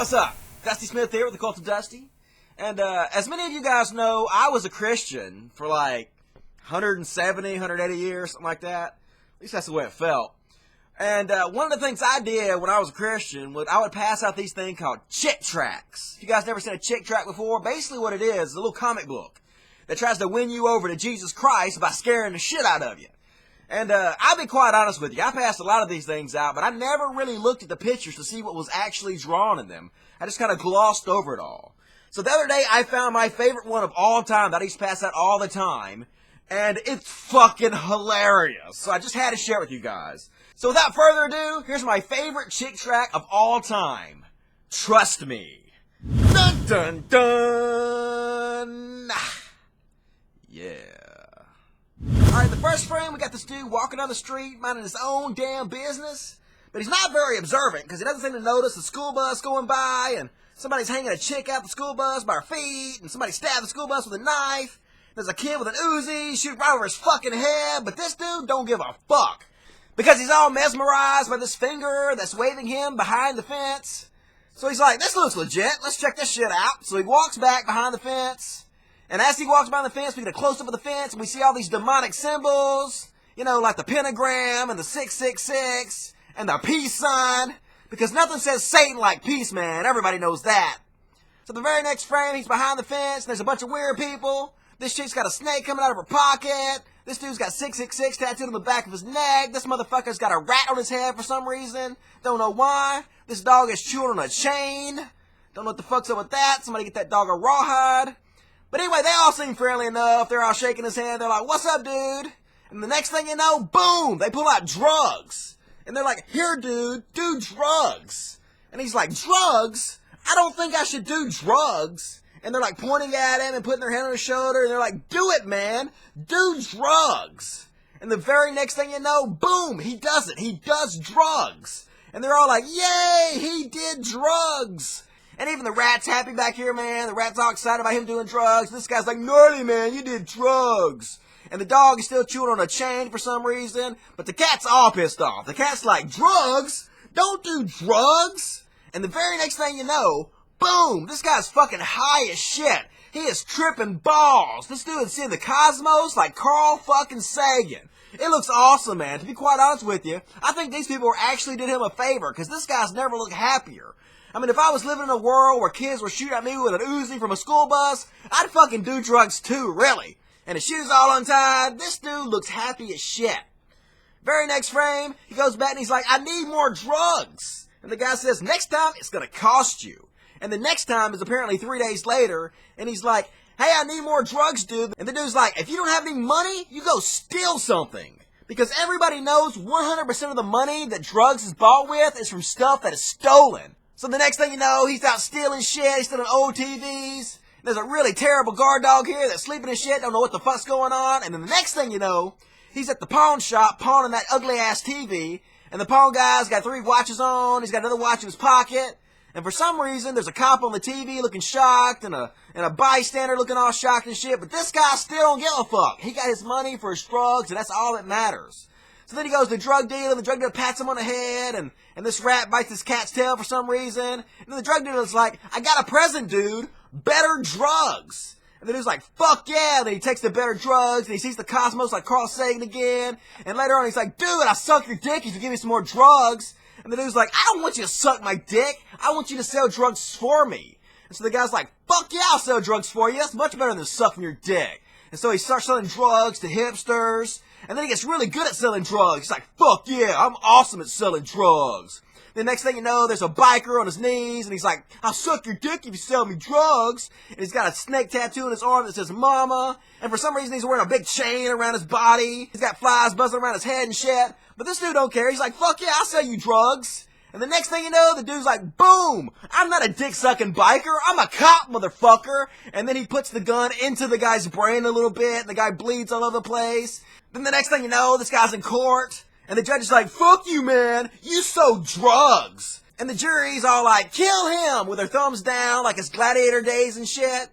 what's up? Dusty Smith here with the Cult of Dusty. And as many of you guys know, I was a Christian for like 170, 180 years, something like that. At least that's the way it felt. And one of the things I did when I was a Christian was I would pass out these things called chick tracts. If you guys never seen a chick tract before, basically what it is a little comic book that tries to win you over to Jesus Christ by scaring the shit out of you. And I'll be quite honest with you, I passed a lot of these things out, but I never really looked at the pictures to see what was actually drawn in them. I just kind of glossed over it all. So the other day, I found my favorite one of all time that I used to pass out all the time, and it's fucking hilarious. So I just had to share it with you guys. So without further ado, here's my favorite chick tract of all time. Trust me. Dun dun dun! Yeah. Alright, the first frame, we got this dude walking down the street, minding his own damn business. But he's not very observant, because he doesn't seem to notice the school bus going by, and somebody's hanging a chick out the school bus by her feet, and somebody stabbed the school bus with a knife. There's a kid with an Uzi, shoot right over his fucking head, but this dude don't give a fuck. Because he's all mesmerized by this finger that's waving him behind the fence. So he's like, this looks legit, let's check this shit out. So he walks back behind the fence. And as he walks behind the fence, we get a close-up of the fence, and we see all these demonic symbols, you know, like the pentagram, and the 666, and the peace sign, because nothing says Satan like peace, man, everybody knows that. So the very next frame, he's behind the fence, and there's a bunch of weird people. This chick's got a snake coming out of her pocket. This dude's got 666 tattooed on the back of his neck. This motherfucker's got a rat on his head for some reason. Don't know why. This dog is chewing on a chain. Don't know what the fuck's up with that. Somebody get that dog a rawhide. But anyway, they all seem friendly enough. They're all shaking his hand. They're like, what's up, dude? And the next thing you know, boom, they pull out drugs. And they're like, here, dude, do drugs. And he's like, drugs? I don't think I should do drugs. And they're like pointing at him and putting their hand on his shoulder. And they're like, do it, man. Do drugs. And the very next thing you know, boom, he does it. He does drugs. And they're all like, yay, he did drugs. And even the rat's happy back here, man. The rat's all excited about him doing drugs. This guy's like, gnarly, man, you did drugs. And the dog is still chewing on a chain for some reason. But the cat's all pissed off. The cat's like, drugs? Don't do drugs. And the very next thing you know, boom, this guy's fucking high as shit. He is tripping balls. This dude is seeing the cosmos like Carl fucking Sagan. It looks awesome, man. To be quite honest with you, I think these people actually did him a favor, because this guy's never looked happier. I mean, if I was living in a world where kids were shooting at me with an Uzi from a school bus, I'd fucking do drugs too, really. And his shoes all untied, this dude looks happy as shit. Very next frame, he goes back and he's like, I need more drugs. And the guy says, next time, it's gonna cost you. And the next time is apparently 3 days later, and he's like, hey, I need more drugs, dude. And the dude's like, if you don't have any money, you go steal something. Because everybody knows 100% of the money that drugs is bought with is from stuff that is stolen. So the next thing you know, he's out stealing shit, he's stealing old TVs. There's a really terrible guard dog here that's sleeping in shit, don't know what the fuck's going on. And then the next thing you know, he's at the pawn shop pawning that ugly ass TV. And the pawn guy's got 3 watches on, he's got another watch in his pocket. And for some reason, there's a cop on the TV looking shocked, and a bystander looking all shocked and shit. But this guy still don't give a fuck. He got his money for his drugs, and that's all that matters. So then he goes to the drug dealer, and the drug dealer pats him on the head, and this rat bites this cat's tail for some reason. And then the drug dealer's like, I got a present, dude. Better drugs. And the dude's like, fuck yeah. And then he takes the better drugs, and he sees the cosmos like Carl Sagan again. And later on, he's like, dude, I suck your dick if you give me some more drugs. And the dude's like, I don't want you to suck my dick. I want you to sell drugs for me. And so the guy's like, fuck yeah, I'll sell drugs for you. That's much better than sucking your dick. And so he starts selling drugs to hipsters. And then he gets really good at selling drugs. He's like, fuck yeah, I'm awesome at selling drugs. The next thing you know, there's a biker on his knees, and he's like, I'll suck your dick if you sell me drugs. And he's got a snake tattoo on his arm that says mama. And for some reason, he's wearing a big chain around his body. He's got flies buzzing around his head and shit. But this dude don't care. He's like, fuck yeah, I'll sell you drugs. And the next thing you know, the dude's like, boom! I'm not a dick-sucking biker, I'm a cop, motherfucker! And then he puts the gun into the guy's brain a little bit, and the guy bleeds all over the place. Then the next thing you know, this guy's in court, and the judge is like, fuck you, man! You sold drugs! And the jury's all like, kill him! With their thumbs down, like it's gladiator days and shit.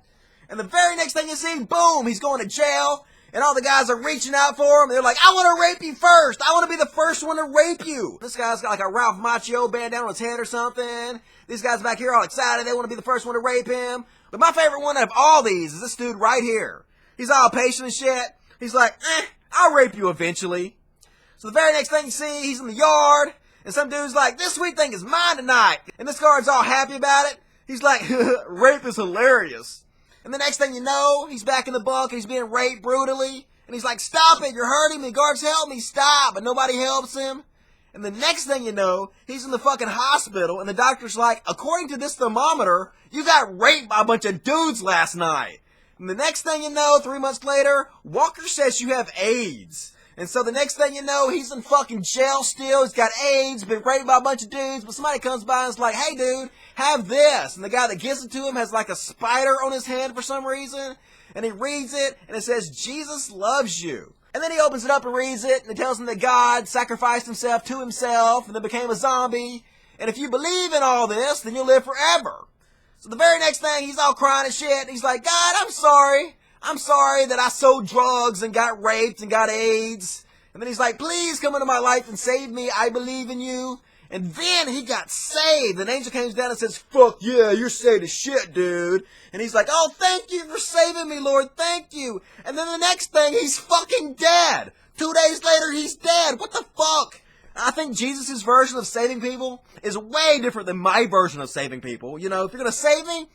And the very next thing you see, boom! He's going to jail. And all the guys are reaching out for him. They're like, I want to rape you first. I want to be the first one to rape you. This guy's got like a Ralph Macchio bandana on his head or something. These guys back here all excited. They want to be the first one to rape him. But my favorite one of all these is this dude right here. He's all patient and shit. He's like, I'll rape you eventually. So the very next thing you see, he's in the yard. And some dude's like, this sweet thing is mine tonight. And this guard's all happy about it. He's like, rape is hilarious. And the next thing you know, he's back in the bunk and he's being raped brutally. And he's like, stop it, you're hurting me. Guards, help me, stop. But nobody helps him. And the next thing you know, he's in the fucking hospital. And the doctor's like, according to this thermometer, you got raped by a bunch of dudes last night. And the next thing you know, 3 months later, Walker says you have AIDS. And so the next thing you know, he's in fucking jail still. He's got AIDS, been raped by a bunch of dudes. But somebody comes by and is like, hey dude, have this. And the guy that gives it to him has like a spider on his hand for some reason. And he reads it, and it says, Jesus loves you. And then he opens it up and reads it, and it tells him that God sacrificed himself to himself and then became a zombie. And if you believe in all this, then you'll live forever. So the very next thing, he's all crying and shit. And he's like, God, I'm sorry. I'm sorry that I sold drugs and got raped and got AIDS. And then he's like, please come into my life and save me. I believe in you. And then he got saved. An angel comes down and says, fuck yeah, you're saved as shit, dude. And he's like, oh, thank you for saving me, Lord. Thank you. And then the next thing, he's fucking dead. 2 days later, he's dead. What the fuck? I think Jesus' version of saving people is way different than my version of saving people. You know, if you're going to save me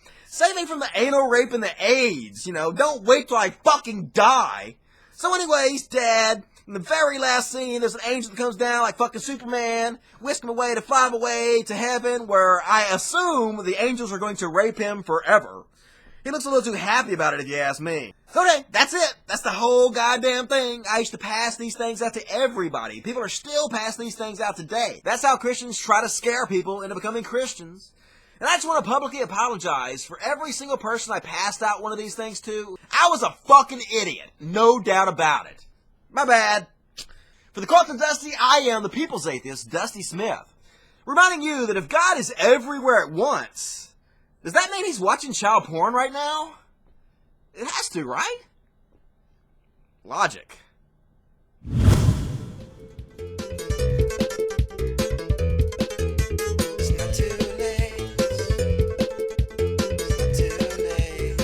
from the anal rape and the AIDS. You know, don't wait till I fucking die. So anyway, he's dead. In the very last scene, there's an angel that comes down like fucking Superman, whisk him away to fly him away to heaven, where I assume the angels are going to rape him forever. He looks a little too happy about it, if you ask me. Okay, that's it. That's the whole goddamn thing. I used to pass these things out to everybody. People are still passing these things out today. That's how Christians try to scare people into becoming Christians. And I just want to publicly apologize for every single person I passed out one of these things to. I was a fucking idiot. No doubt about it. My bad. For the Cult of Dusty, I am the People's Atheist, Dusty Smith. Reminding you that if God is everywhere at once, does that mean he's watching child porn right now? It has to, right? Logic. It's not too late. It's not too late.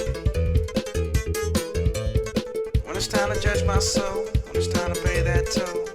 When it's time to judge my soul, when it's time to pay that toll,